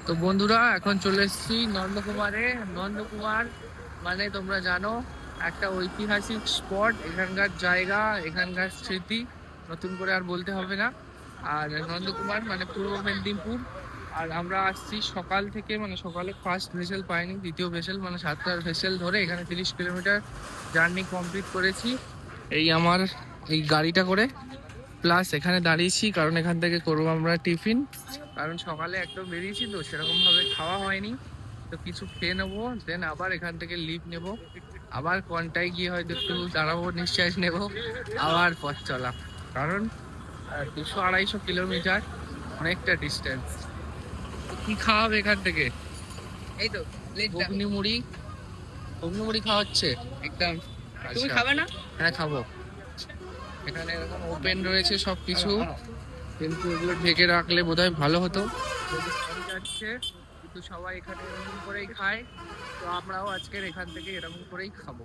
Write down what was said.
তো বন্ধুরা এখন চলে এসেছি নন্দকুমারে। নন্দকুমার মানে তোমরা জানো একটা ঐতিহাসিক স্পট, এখানকার জায়গা, এখানকার স্মৃতি নতুন করে আর বলতে হবে না। আর নন্দকুমার মানে পূর্ব মেদিনীপুর। আর আমরা আসছি সকাল থেকে, মানে সকালে ফার্স্ট ভেসেল পাইনি, দ্বিতীয় ভেসেল মানে 7টার ভেসেল ধরে এখানে 30 কিলোমিটার জার্নি কমপ্লিট করেছি এই আমার এই গাড়িটা করে। প্লাস এখানে দাঁড়িয়েছি কারণ এখান থেকে করবো আমরা টিফিন, কারণ সকালে একদম বেরিয়েছি তো সেরকম ভাবে খাওয়া হয়নি। তো কিছু খেয়ে নেবো, দেন আবার এখান থেকে লিভ নেব, আবার কোয়ান্টায় গিয়ে হয়তো একটু দাঁড়াবো, নিঃশ্বাস নেব, আবার পথ চলা। কারণ 200-250 কিলোমিটার অনেকটা ডিস্টেন্স। কি খাওয়াবে এখান থেকে? এই তো প্লেটটা। ঘুগনি মুড়ি, ঘুগনি মুড়ি খাওয়া হচ্ছে একদম। তুমি আচ্ছা, খাবে না? হ্যাঁ খাবো। এখানে এরকম ওপেন রয়েছে সবকিছু, কিন্তু এগুলো ঢেকে রাখলে বোধহয় ভালো হতো। যদি পানি যাচ্ছে, কিন্তু সবাই এখানে এরকম করেই খায়, তো আমরাও আজকের এখান থেকে এরকম করেই খাবো।